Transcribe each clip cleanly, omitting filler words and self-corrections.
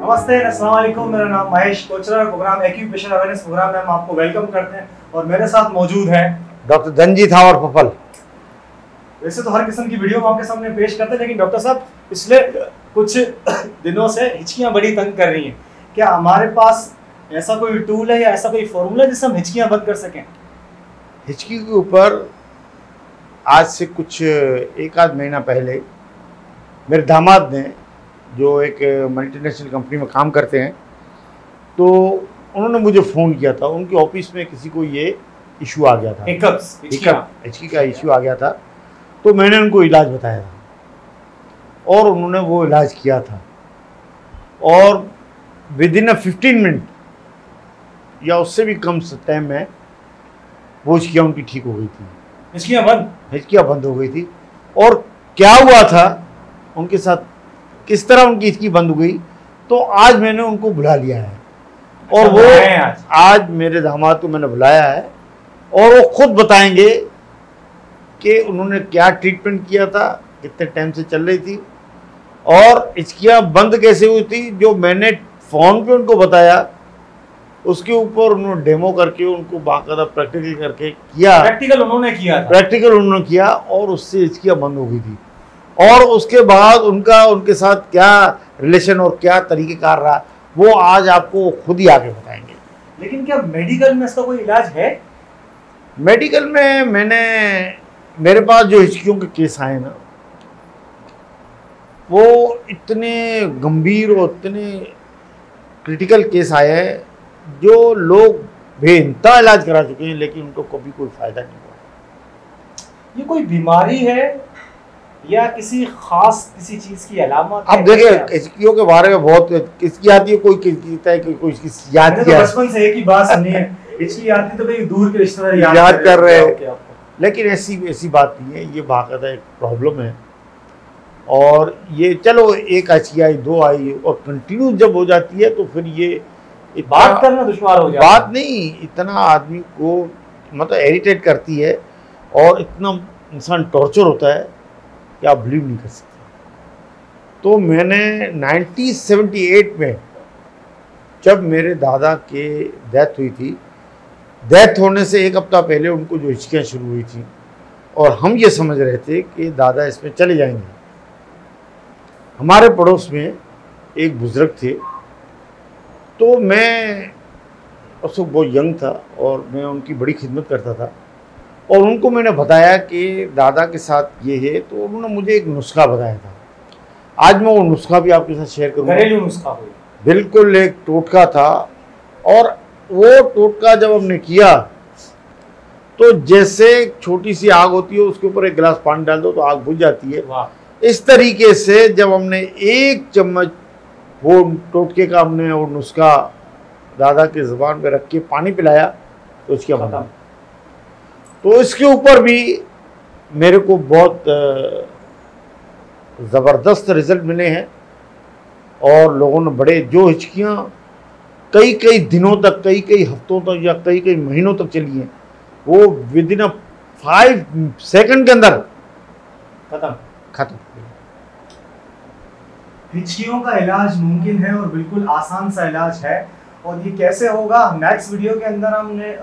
नमस्ते, अस्सलाम वालेकुम। मेरा नाम Mahesh Kochra, programme occupation awareness programme में हम आपको वेलकम करते हैं और मेरे साथ मौजूद है डॉक्टर धनजीत थावर पफल। वैसे तो हर किस्म की वीडियो हम आपके सामने पेश करते हैं, लेकिन डॉक्टर साहब पिछले कुछ दिनों से हिचकियां बड़ी तंग कर रही हैं। क्या हमारे पास ऐसा कोई टूल है या ऐसा कोई फॉर्मूला जिससे हम हिचकियां बंद कर सकें? हिचकी के ऊपर आज से कुछ एक आध महीना पहले मेरे दामाद ने, जो एक मल्टीनेशनल कंपनी में काम करते हैं, तो उन्होंने मुझे फ़ोन किया था। उनके ऑफिस में किसी को ये इशू आ गया था, हिचकी का इशू आ गया था। तो मैंने उनको इलाज बताया था और उन्होंने वो इलाज किया था और विदिन 15 मिनट या उससे भी कम टाइम में वो हिचकियाँ उनकी ठीक हो गई थी। हिचकियाँ बंद हो गई थी। और क्या हुआ था उनके साथ, किस तरह उनकी हिचकी बंद हो गई, तो आज मैंने उनको बुला लिया है और वो आज मेरे दामाद को मैंने बुलाया है और वो खुद बताएंगे कि उन्होंने क्या ट्रीटमेंट किया था, कितने टाइम से चल रही थी और हिचकियाँ बंद कैसे हुई थी। जो मैंने फ़ोन पे उनको बताया उसके ऊपर उन्होंने डेमो करके, उनको बाकायदा प्रैक्टिकल करके किया। प्रैक्टिकल उन्होंने किया और उससे हिचकियाँ बंद हो गई थी। और उसके बाद उनके साथ क्या रिलेशन और क्या तरीक़ेकार रहा, वो आज आपको खुद ही आके बताएंगे। लेकिन क्या मेडिकल में इसका कोई इलाज है? मेडिकल में मेरे पास जो हिचकियों के केस आए ना, वो इतने गंभीर और इतने क्रिटिकल केस आए हैं जो लोग बेइंतहा इलाज करा चुके हैं, लेकिन उनको कभी कोई फ़ायदा नहीं हुआ। ये कोई बीमारी है या किसी चीज़ की अलामत? अब देखिए, हिचकियों के बारे में बहुत किसकी आती है, कोई कहता है कि कोई इसकी याद किया। बचपन से एक ही बात सुनी है, हिचकी आती तो भाई दूर के रिश्तेदार याद कर रहे हैं, लेकिन ऐसी बात नहीं है। ये बाकायदा एक प्रॉब्लम है और ये चलो एक हिचकी आई, दो आई और कंटिन्यू जब हो जाती है तो फिर ये बात करना दुश्वार हो जाता है। बात नहीं, इतना आदमी को मतलब इरिटेट करती है और इतना इंसान टॉर्चर होता है कि आप बिलीव नहीं कर सकते। तो मैंने 1978 में जब मेरे दादा के डेथ हुई थी, डेथ होने से एक हफ्ता पहले उनको जो हिचकियाँ शुरू हुई थी और हम ये समझ रहे थे कि दादा इसमें चले जाएंगे। हमारे पड़ोस में एक बुज़ुर्ग थे, तो मैं उस वक्त बहुत यंग था और मैं उनकी बड़ी खिदमत करता था और उनको मैंने बताया कि दादा के साथ ये है, तो उन्होंने मुझे एक नुस्खा बताया था। आज मैं वो नुस्खा भी आपके साथ शेयर करूँगा। घरेलू नुस्खा? बिल्कुल, एक टोटका था और वो टोटका जब हमने किया तो जैसे छोटी सी आग होती है, उसके ऊपर एक गिलास पानी डाल दो तो आग बुझ जाती है। इस तरीके से जब हमने एक चम्मच वो टोटके का हमने वो नुस्खा दादा के ज़ुबान पे रख के पानी पिलाया तो उसकी बंद। तो इसके ऊपर भी मेरे को बहुत ज़बरदस्त रिज़ल्ट मिले हैं और लोगों ने बड़े, जो हिचकियाँ कई दिनों तक, कई हफ्तों तक या कई महीनों तक चली हैं, वो विदिन 5 सेकंड के अंदर खत्म। हिचकियों का इलाज मुमकिन है और बिल्कुल आसान सा इलाज है। और ये कैसे होगा, नेक्स्ट वीडियो के अंदर हमने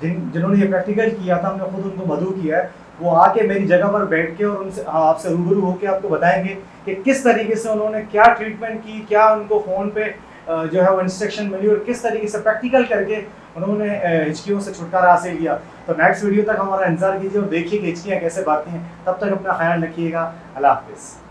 जिन्होंने ये प्रैक्टिकल किया था, हमने खुद उनको मदऊ किया है, वो आके मेरी जगह पर बैठ के और उनसे आपसे रूबरू होकर आपको बताएंगे कि किस तरीके से उन्होंने क्या ट्रीटमेंट की, क्या उनको फ़ोन पे जो है वो इंस्ट्रक्शन मिली और किस तरीके से प्रैक्टिकल करके उन्होंने हिचकियों से छुटकारा हासिल किया। तो नेक्स्ट वीडियो तक हमारा इंतजार कीजिए और देखिए कि हिचकियाँ कैसे भागती हैं। तब तक अपना ख्याल रखिएगा। अल्लाह हाफिज़।